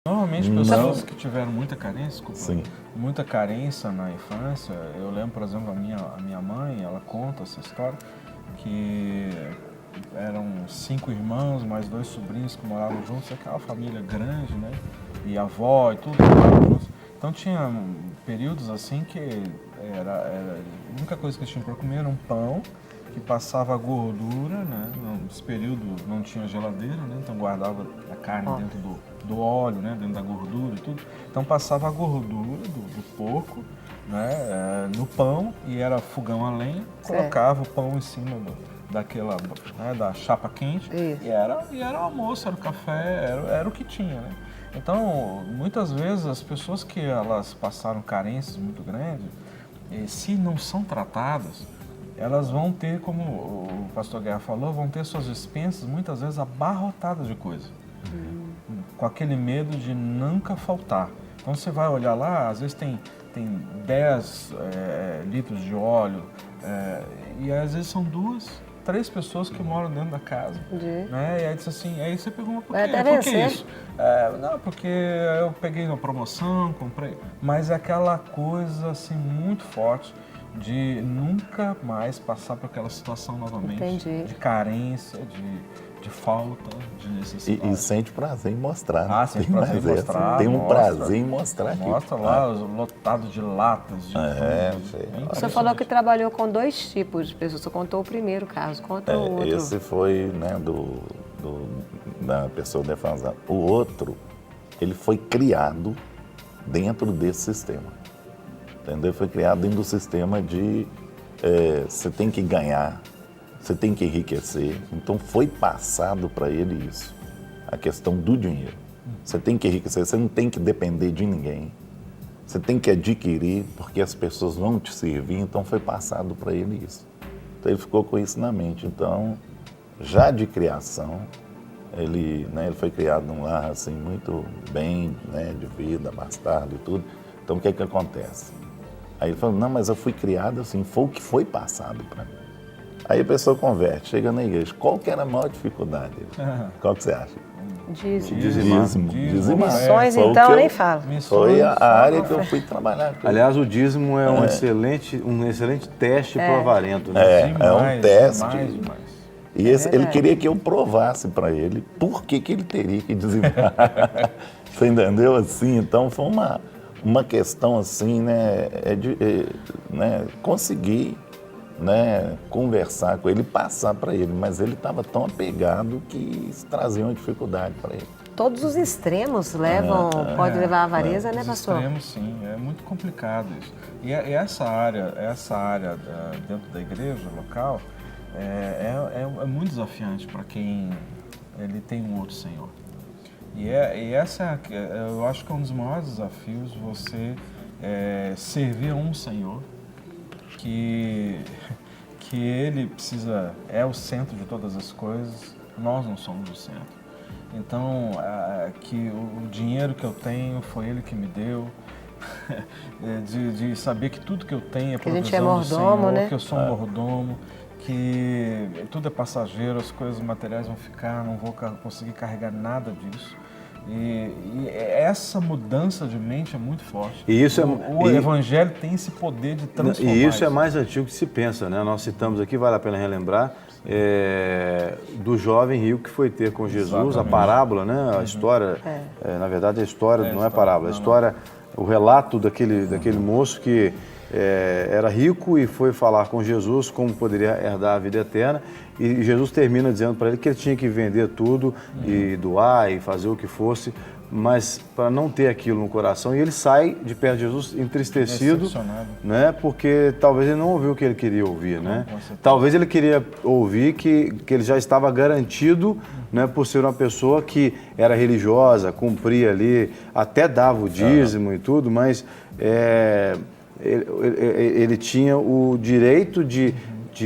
Normalmente pessoas que tiveram muita carência, desculpa, Sim. muita carência na infância, eu lembro, por exemplo, a minha mãe, ela conta essa história, que eram 5 irmãos, mais 2 sobrinhos que moravam juntos, aquela família grande, né? E a avó e tudo moravam juntos. Então tinha períodos assim que a única coisa que eles tinham para comer era um pão que passava a gordura, né? Nesse período não tinha geladeira, né? Então guardava a carne dentro do óleo, né? Dentro da gordura e tudo. Então passava a gordura do porco, né? No pão, e era fogão a lenha, colocava o pão em cima daquela, né? Da chapa quente, e era o almoço, era o café, era o que tinha, né? Então, muitas vezes as pessoas que elas passaram carências muito grandes, se não são tratadas, elas vão ter, como o pastor Guerra falou, vão ter suas despensas muitas vezes abarrotadas de coisa, com aquele medo de nunca faltar. Então você vai olhar lá, às vezes tem 10 litros de óleo, e às vezes são 2, 3 pessoas que moram dentro da casa, né? E aí diz assim, aí você pergunta por quê? Por que isso? Não, porque eu peguei uma promoção, comprei, mas é aquela coisa assim muito forte de nunca mais passar por aquela situação novamente, de carência, de falta, de necessidade. E sente prazer em mostrar. Ah, sente prazer em mostrar. Tem um prazer em mostrar aqui. Mostra lá, lotado de latas. Você falou que trabalhou com 2 tipos de pessoas. Você contou o primeiro caso, conta o outro. Esse foi, né, da pessoa defasada. O outro, ele foi criado dentro desse sistema. Entendeu? Foi criado dentro do sistema de você tem que ganhar, você tem que enriquecer. Então foi passado para ele isso, a questão do dinheiro. Você tem que enriquecer, você não tem que depender de ninguém. Você tem que adquirir, porque as pessoas vão te servir. Então foi passado para ele isso. Então ele ficou com isso na mente. Então, já de criação, ele foi criado num lar assim, muito bem, né, de vida, abastado e tudo. Então o que acontece? Aí ele falou, não, mas eu fui criado assim, foi o que foi passado para mim. Aí a pessoa converte, chega na igreja. Qual que era a maior dificuldade? Qual que você acha? Dízimo. Missões, então, eu nem falo. Foi a área que eu fui trabalhar. Aliás, o dízimo é um excelente teste para o avarento. Né? É um teste. Demais. E ele queria que eu provasse para ele por que ele teria que dizimar. Você entendeu? Assim, então foi uma questão assim, né, conseguir, né, conversar com ele, passar para ele, mas ele estava tão apegado que isso trazia uma dificuldade para ele. Todos os extremos pode levar à avareza, né, pastor? Extremos, sim, é muito complicado isso. E essa área dentro da igreja local é muito desafiante para quem ele tem um outro Senhor. E essa, eu acho que é um dos maiores desafios, você servir a um Senhor que Ele é o centro de todas as coisas, nós não somos o centro. Então, que o dinheiro que eu tenho foi Ele que me deu, de saber que tudo que eu tenho é provisão do Senhor, né? Que eu sou um mordomo, que tudo é passageiro, as coisas materiais vão ficar, não vou conseguir carregar nada disso. E essa mudança de mente é muito forte. E isso o Evangelho tem esse poder de transformar. E isso é mais antigo que se pensa, né? Nós citamos aqui, vale a pena relembrar, do jovem rico que foi ter com Jesus. Exatamente. A parábola, né? A história, na verdade a história não é parábola, a história, o relato daquele moço que era rico e foi falar com Jesus como poderia herdar a vida eterna, e Jesus termina dizendo para ele que ele tinha que vender tudo e doar e fazer o que fosse, mas para não ter aquilo no coração, e ele sai de perto de Jesus entristecido, né? Porque talvez ele não ouviu o que ele queria ouvir, né? Talvez ele queria ouvir que ele já estava garantido, né, por ser uma pessoa que era religiosa, cumpria ali, até dava o dízimo e tudo, mas ele tinha o direito de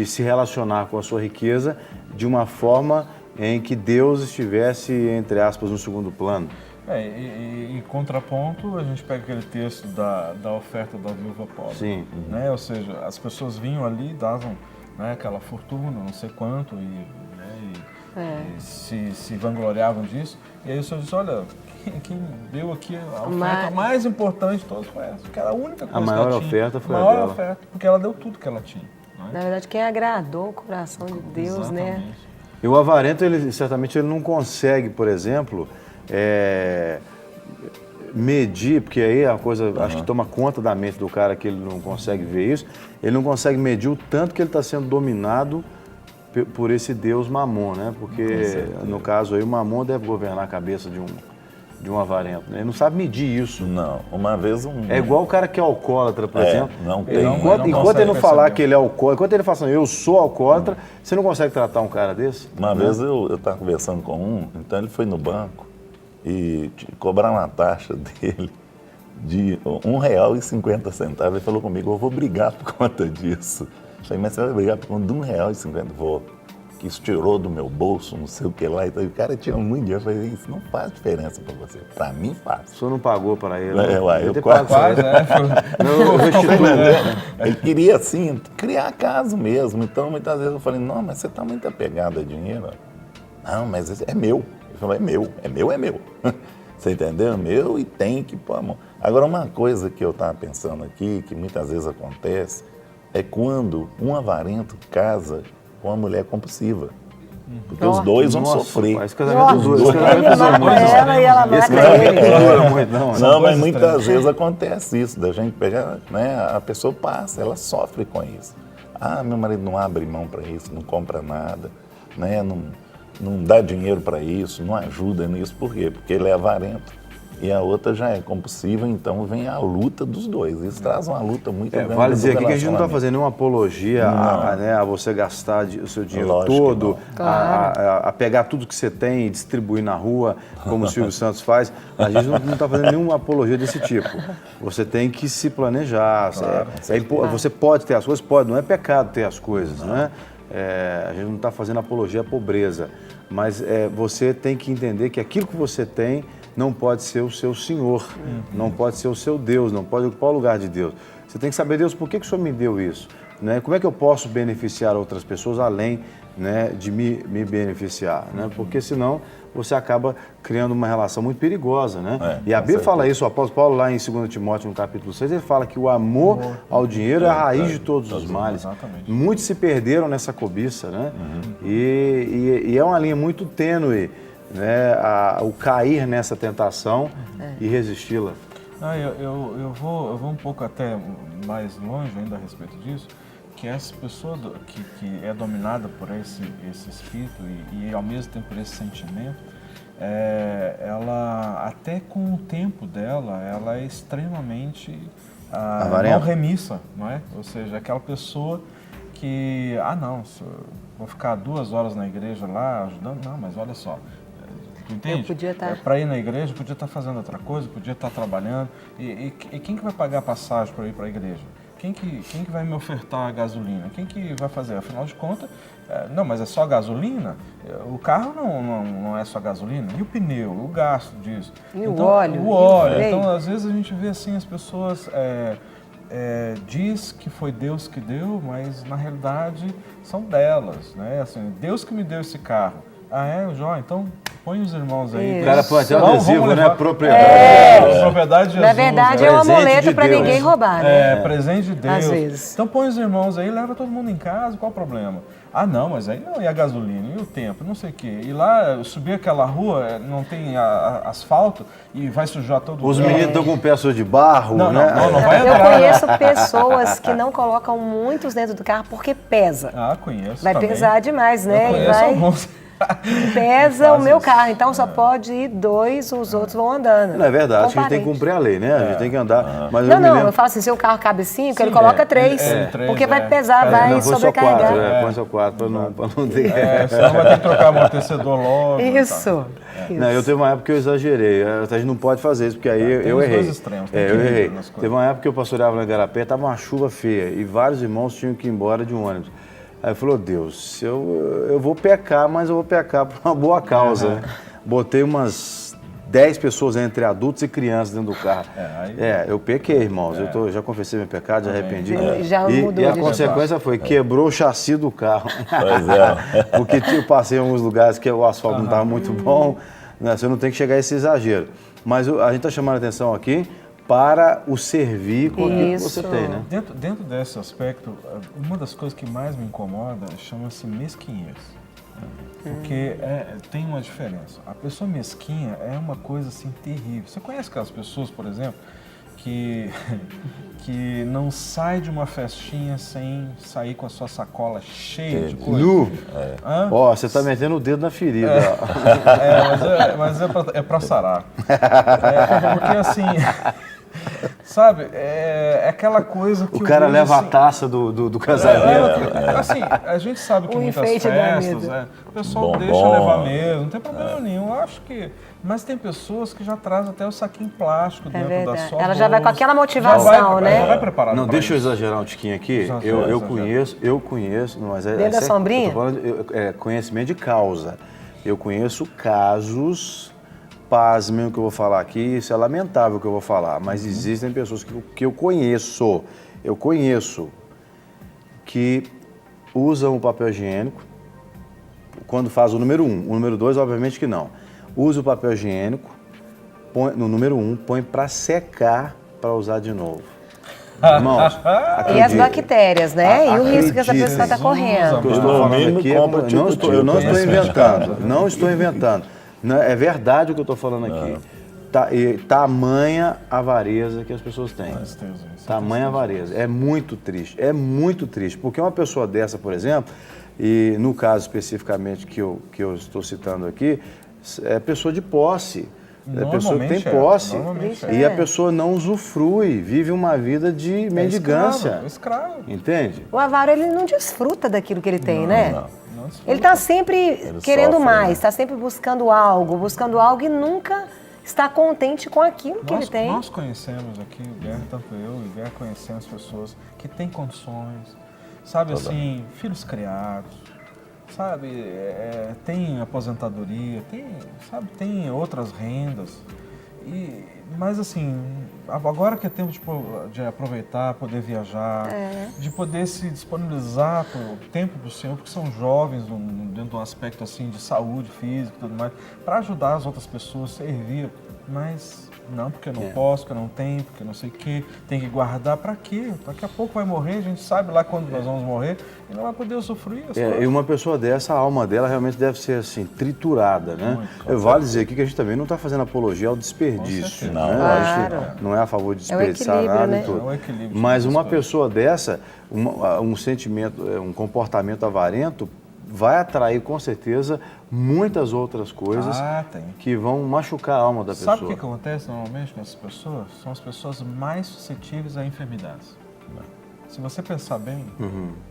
se relacionar com a sua riqueza de uma forma em que Deus estivesse, entre aspas, no segundo plano. Em contraponto, a gente pega aquele texto da oferta da viúva pobre. Sim. Né? Ou seja, as pessoas vinham ali e davam, né, aquela fortuna, não sei quanto, e se vangloriavam disso. E aí o Senhor disse, olha, quem deu aqui a oferta mais importante de todas foi essa, porque era a única coisa A maior que ela tinha. oferta foi a maior dela. oferta, porque ela deu tudo que ela tinha. Não é? Na verdade, quem agradou o coração de Deus, né? Exatamente. E o avarento, certamente ele não consegue, por exemplo, medir, porque aí a coisa acho que toma conta da mente do cara que ele não consegue ver isso, ele não consegue medir o tanto que ele está sendo dominado por esse Deus Mamon, né? Porque no caso aí o Mamon deve governar a cabeça de um avarento, né? Ele não sabe medir isso. Não, uma vez É igual o cara que é alcoólatra, por exemplo. não tem. Enquanto ele não falar que ele é alcoólatra, enquanto ele fala assim, eu sou alcoólatra, você não consegue tratar um cara desse? Uma vez eu estava conversando com então ele foi no banco e cobraram uma taxa dele de R$1,50. Ele falou comigo, eu vou brigar por conta disso. Eu falei, mas você vai brigar por conta de R$1,50? Vou. Que isso tirou do meu bolso, não sei o que lá. Então, o cara tinha muito dinheiro. Eu falei, isso não faz diferença para você. Para mim faz. O senhor não pagou para ele? Eu quase. Ele queria, assim, criar caso mesmo. Então, muitas vezes eu falei, não, mas você está muito apegado a dinheiro. Não, mas esse é meu. Ele falou, é meu. Você entendeu? É meu e tem que pôr a mão. Agora, uma coisa que eu estava pensando aqui, que muitas vezes acontece, é quando um avarento casa com uma mulher compulsiva. Porque os dois vão sofrer. Esse casamento dos dois. Ele mata ela e ela mata ele. Não, mas muitas vezes acontece isso, da gente pegar, né, a pessoa passa, ela sofre com isso. Ah, meu marido não abre mão para isso, não compra nada, né, não dá dinheiro para isso, não ajuda nisso. Por quê? Porque ele é avarento. E a outra já é compulsiva, então vem a luta dos dois. Isso traz uma luta muito grande. Vale dizer aqui que a gente não está fazendo nenhuma apologia a você gastar o seu dinheiro todo, a pegar tudo que você tem e distribuir na rua, como o Silvio Santos faz. A gente não está fazendo nenhuma apologia desse tipo. Você tem que se planejar. Claro, você pode ter as coisas? Pode, não é pecado ter as coisas, né? A gente não está fazendo apologia à pobreza, mas você tem que entender que aquilo que você tem não pode ser o seu Senhor, não pode ser o seu Deus, não pode ocupar o lugar de Deus. Você tem que saber, Deus, por que o Senhor me deu isso? Né? Como é que eu posso beneficiar outras pessoas além, né, de me beneficiar? Né? Porque senão você acaba criando uma relação muito perigosa. Né? E a Bíblia fala isso, o apóstolo Paulo lá em 2 Timóteo, no capítulo 6, ele fala que o amor ao dinheiro é a raiz de todos os males. Exatamente. Muitos se perderam nessa cobiça, né? E é uma linha muito tênue, né, o cair nessa tentação e resisti-la. Eu vou um pouco até mais longe ainda a respeito disso, que essa pessoa que é dominada por esse espírito e ao mesmo tempo por esse sentimento, ela até com o tempo dela, ela é extremamente não remissa, não é? Ou seja, aquela pessoa que, vou ficar 2 horas na igreja lá ajudando, não, mas olha só, tu entende? Eu podia estar... Para ir na igreja, podia estar fazendo outra coisa, podia estar trabalhando. E quem que vai pagar a passagem para ir para a igreja? Quem que vai me ofertar a gasolina? Quem que vai fazer? Afinal de contas, não, mas é só gasolina? O carro não é só gasolina. E o pneu, o gasto disso? E então, o óleo? O óleo. Então, às vezes a gente vê assim, as pessoas... diz que foi Deus que deu, mas na realidade são delas, né? Assim, Deus que me deu esse carro. Jó, então põe os irmãos aí. O cara pode ter um adesivo, né? Propriedade de Jesus. Na verdade, é um amuleto para ninguém roubar, né? Presente de Deus. Às vezes. Então põe os irmãos aí, leva todo mundo em casa, qual o problema? Não, mas aí não, e a gasolina, e o tempo, não sei o quê. E lá, subir aquela rua, não tem asfalto e vai sujar todo mundo. Os meninos estão com peças de barro, não vai entrar. Eu conheço pessoas que não colocam muitos dentro do carro porque pesa. Conheço vai também. Pesar demais, né? Eu conheço alguns. Pesa o meu carro, então só pode ir 2, os outros vão andando. Não é verdade, a gente tem que cumprir a lei, né? A gente tem que andar. Mas eu falo assim, se o carro cabe 5, ele coloca 3, porque vai pesar, vai sobrecarregar. Põe só 4 para não ter. Senão vai ter que trocar amortecedor logo. Isso. Não, eu teve uma época que eu exagerei. A gente não pode fazer isso, porque aí eu errei. Eu errei. Teve uma época que eu pastoreava na Igarapé, estava uma chuva feia e vários irmãos tinham que ir embora de um ônibus. Aí falou, Deus, eu vou pecar, mas eu vou pecar por uma boa causa. Botei umas 10 pessoas entre adultos e crianças dentro do carro. Eu pequei, irmãos. Eu já confessei meu pecado, já arrependi. E a consequência foi, quebrou o chassi do carro. Pois Porque eu passei em alguns lugares que o asfalto não estava muito bom. Né? Você não tem que chegar a esse exagero. Mas a gente está chamando a atenção aqui para o servir com aquilo que você tem, né? Dentro desse aspecto, uma das coisas que mais me incomoda chama-se mesquinhez. Porque tem uma diferença. A pessoa mesquinha é uma coisa assim terrível. Você conhece aquelas pessoas, por exemplo, que não sai de uma festinha sem sair com a sua sacola cheia de coisa? Nu! Ó, você está metendo o dedo na ferida. Mas é pra sarar. Porque assim... Sabe, é aquela coisa que o cara vejo, leva assim, a taça do casamento. Assim, a gente sabe que O muitas enfeite da festas, mesa. o pessoal Bombom. deixa levar mesmo, não tem problema nenhum. Eu acho que... Mas tem pessoas que já trazem até o saquinho plástico dentro da verdade. sua Ela já vai com bolsa. aquela motivação, né? Já vai preparado. Não, pra deixa eu isso. exagerar um tiquinho aqui. Exagera. Eu conheço, mas Dentro da sério, sombrinha? eu tô falando, conhecimento de causa. Eu conheço casos, pasmem o que eu vou falar aqui, isso é lamentável o que eu vou falar, mas existem pessoas que eu conheço, que usam o papel higiênico quando faz o número 1. O número 2, obviamente que não. Usa o papel higiênico, põe, no número 1, põe para secar para usar de novo. Irmãos, E as acreditem. bactérias, né? E o risco que essa pessoa está Jesus, correndo. O que eu estou No falando mínimo, aqui, compra eu tipo não estou tipo, inventando. Não estou inventando. É verdade o que eu estou falando aqui. Tamanha avareza que as pessoas têm. Tamanha avareza. É muito triste. Porque uma pessoa dessa, por exemplo, e no caso especificamente que eu estou citando aqui, é pessoa de posse. É pessoa que tem posse. E a pessoa não usufrui, vive uma vida de mendigância. Escravo. Entende? O avaro, ele não desfruta daquilo que ele tem, né? Não. Ele está sempre querendo sofre, mais, né? está sempre buscando algo e nunca está contente com aquilo que ele tem. Nós conhecemos aqui, o Guerra, tanto eu e o Guerra conhecemos pessoas que têm condições, sabe assim, filhos criados, sabe, tem aposentadoria, tem outras rendas. Mas assim, agora que é tempo de aproveitar, poder viajar, de poder se disponibilizar o tempo do Senhor, porque são jovens dentro de um aspecto assim de saúde física e tudo mais, para ajudar as outras pessoas, servir, mas não, porque eu não posso, porque eu não tenho, porque não sei o quê, tem que guardar para quê? Daqui a pouco vai morrer, a gente sabe lá quando nós vamos morrer e não vai poder usufruir as coisas. E uma pessoa dessa, a alma dela realmente deve ser assim, triturada, né? Eu vale dizer aqui que a gente também não está fazendo apologia ao desperdício, né? Não, A gente não é a favor de desperdiçar equilíbrio, nada né? e tudo. É o equilíbrio Mas das uma coisas. pessoa dessa, um sentimento, um comportamento avarento, vai atrair com certeza muitas outras coisas Tem. que vão machucar a alma da pessoa. Sabe o que acontece normalmente com essas pessoas? São as pessoas mais suscetíveis a enfermidades. Se você pensar bem,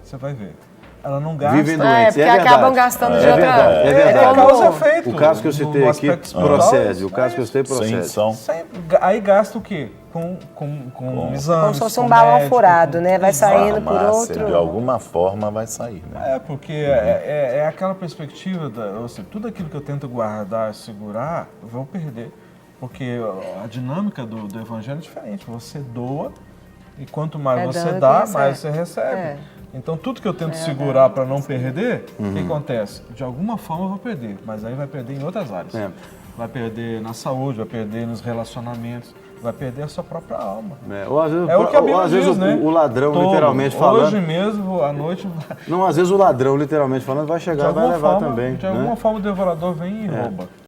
você vai ver. Ela não gasta... Vivem doentes, porque verdade. acabam gastando de outra... verdade, é verdade. É causa e efeito. O caso que eu citei No aqui aspecto espiritual, procede. O caso que eu citei procede. Sim, são. Aí gasta o quê? Com exames, Como se fosse um com balão médico, furado, né? Vai saindo por Farmácia, outro... de alguma forma vai sair, né? Porque é aquela perspectiva, tudo aquilo que eu tento guardar, segurar, eu vou perder. Porque a dinâmica do evangelho é diferente. Você doa e quanto mais você dando dá, que mais você recebe. recebe. Então tudo que eu tento segurar para não perder, o que acontece? De alguma forma eu vou perder, mas aí vai perder em outras áreas. Vai perder na saúde, vai perder nos relacionamentos, vai perder a sua própria alma. Ou às vezes, É o que a Bíblia às vezes diz, né? o ladrão, Tolo, literalmente falando... Hoje mesmo, à noite... Não, às vezes o ladrão, literalmente falando, vai chegar e vai levar também. De alguma forma o devorador vem e rouba.